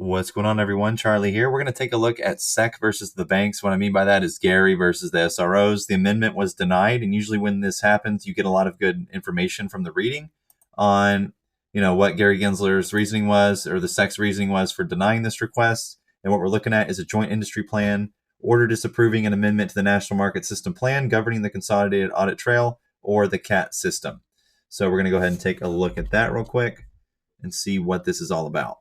What's going on, everyone? Charlie here. We're going to take a look at SEC versus the banks. What I mean by that is Gary versus the SROs. The amendment was denied, and usually when this happens, you get a lot of good information from the reading on, what Gary Gensler's reasoning was, or the SEC's reasoning was for denying this request. And what we're looking at is a joint industry plan, order disapproving an amendment to the National Market System Plan governing the Consolidated Audit Trail, or the CAT system. So we're going to go ahead and take a look at that real quick and see what this is all about.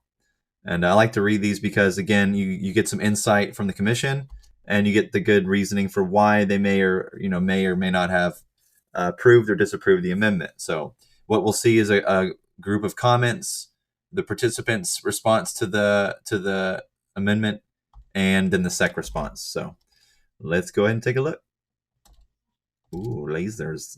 And I like to read these because, again, you get some insight from the commission, and you get the good reasoning for why they may or may not have approved or disapproved the amendment. So what we'll see is a group of comments, the participants' response to the amendment, and then the SEC response. So let's go ahead and take a look. Ooh, lasers.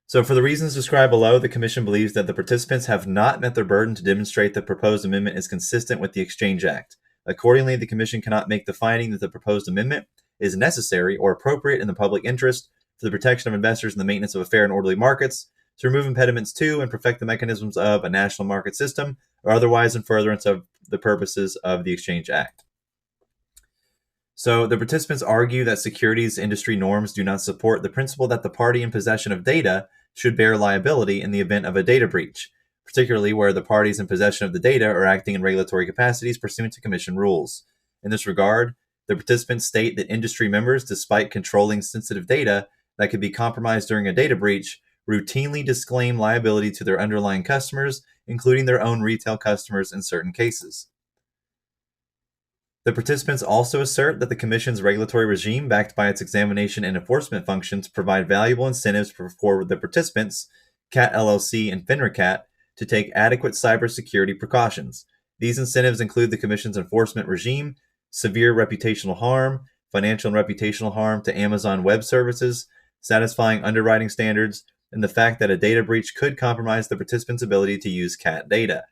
So for the reasons described below, the Commission believes that the participants have not met their burden to demonstrate the proposed amendment is consistent with the Exchange Act. Accordingly, the Commission cannot make the finding that the proposed amendment is necessary or appropriate in the public interest for the protection of investors and the maintenance of a fair and orderly markets, to remove impediments to and perfect the mechanisms of a national market system, or otherwise in furtherance of the purposes of the Exchange Act. So the participants argue that securities industry norms do not support the principle that the party in possession of data should bear liability in the event of a data breach, particularly where the parties in possession of the data are acting in regulatory capacities pursuant to Commission rules. In this regard, the participants state that industry members, despite controlling sensitive data that could be compromised during a data breach, routinely disclaim liability to their underlying customers, including their own retail customers in certain cases. The participants also assert that the Commission's regulatory regime, backed by its examination and enforcement functions, provide valuable incentives for the participants, CAT LLC and FINRA-CAT, to take adequate cybersecurity precautions. These incentives include the Commission's enforcement regime, severe reputational harm, financial and reputational harm to Amazon Web Services, satisfying underwriting standards, and the fact that a data breach could compromise the participants' ability to use CAT data.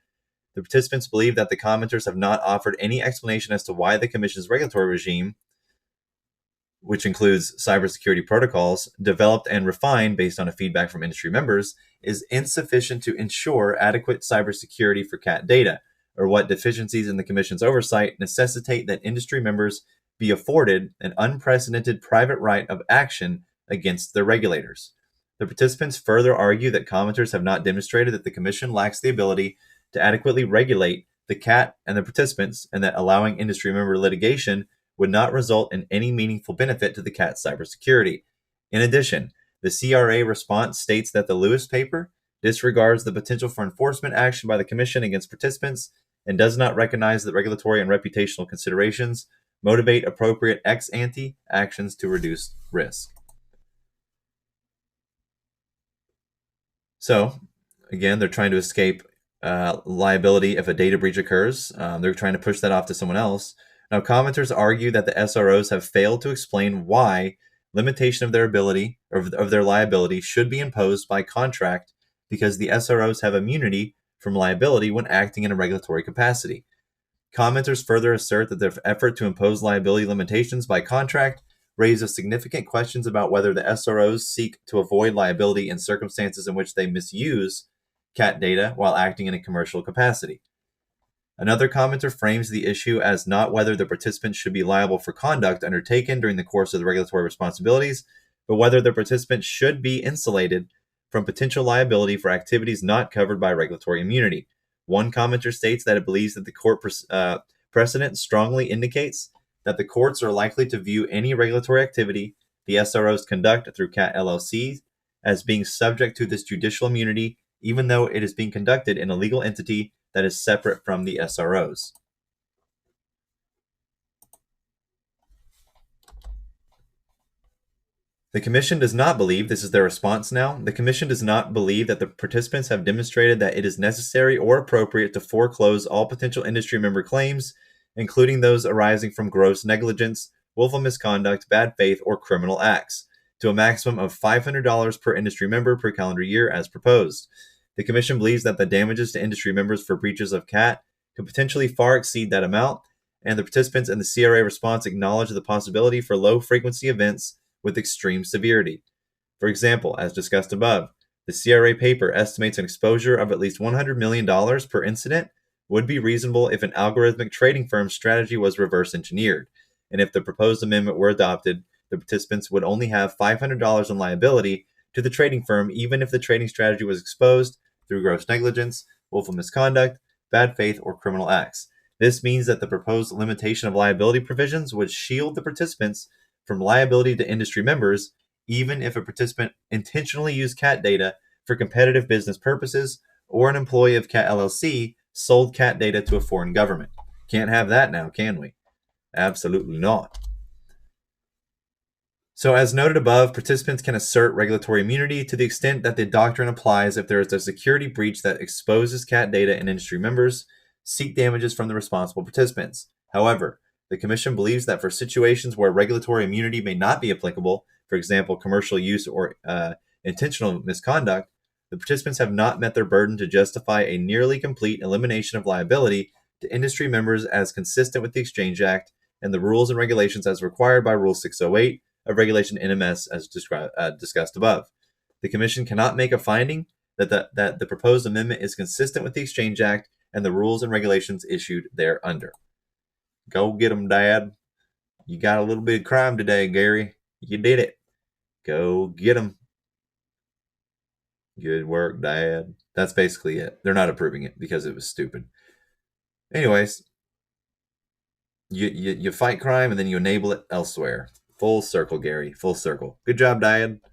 The participants believe that the commenters have not offered any explanation as to why the Commission's regulatory regime, which includes cybersecurity protocols developed and refined based on a feedback from industry members, is insufficient to ensure adequate cybersecurity for CAT data, or what deficiencies in the Commission's oversight necessitate that industry members be afforded an unprecedented private right of action against their regulators. The participants further argue that commenters have not demonstrated that the Commission lacks the ability to adequately regulate the CAT and the participants, and that allowing industry member litigation would not result in any meaningful benefit to the CAT cybersecurity. In addition, the CRA response states that the Lewis paper disregards the potential for enforcement action by the Commission against participants and does not recognize that regulatory and reputational considerations motivate appropriate ex-ante actions to reduce risk. So, again, they're trying to escape liability if a data breach occurs. They're trying to push that off to someone else. Now, commenters argue that the SROs have failed to explain why limitation of their ability or of their liability should be imposed by contract, because the SROs have immunity from liability when acting in a regulatory capacity. Commenters further assert that their effort to impose liability limitations by contract raises significant questions about whether the SROs seek to avoid liability in circumstances in which they misuse CAT data while acting in a commercial capacity. Another commenter frames the issue as not whether the participants should be liable for conduct undertaken during the course of the regulatory responsibilities, but whether the participants should be insulated from potential liability for activities not covered by regulatory immunity. One commenter states that it believes that the court precedent strongly indicates that the courts are likely to view any regulatory activity the SROs conduct through CAT LLC as being subject to this judicial immunity, even though it is being conducted in a legal entity that is separate from the SROs. The Commission does not believe, this is their response now, the Commission does not believe that the participants have demonstrated that it is necessary or appropriate to foreclose all potential industry member claims, including those arising from gross negligence, willful misconduct, bad faith, or criminal acts, to a maximum of $500 per industry member per calendar year as proposed. The Commission believes that the damages to industry members for breaches of CAT could potentially far exceed that amount, and the participants in the CRA response acknowledge the possibility for low-frequency events with extreme severity. For example, as discussed above, the CRA paper estimates an exposure of at least $100 million per incident would be reasonable if an algorithmic trading firm's strategy was reverse engineered, and if the proposed amendment were adopted, the participants would only have $500 in liability to the trading firm even if the trading strategy was exposed through gross negligence, willful misconduct, bad faith, or criminal acts. This means that the proposed limitation of liability provisions would shield the participants from liability to industry members, even if a participant intentionally used CAT data for competitive business purposes or an employee of CAT LLC sold CAT data to a foreign government. Can't have that now, can we? Absolutely not. So, as noted above, participants can assert regulatory immunity to the extent that the doctrine applies if there is a security breach that exposes CAT data and industry members seek damages from the responsible participants. However, the Commission believes that for situations where regulatory immunity may not be applicable, for example, commercial use or intentional misconduct, the participants have not met their burden to justify a nearly complete elimination of liability to industry members as consistent with the Exchange Act and the rules and regulations as required by Rule 608 of Regulation NMS as discussed above. The Commission cannot make a finding that the proposed amendment is consistent with the Exchange Act and the rules and regulations issued thereunder. Go get 'em, Dad. You got a little bit of crime today, Gary. You did it. Go get 'em. Good work, Dad. That's basically it. They're not approving it because it was stupid. Anyways, you fight crime and then you enable it elsewhere. Full circle, Gary. Full circle. Good job, Dad.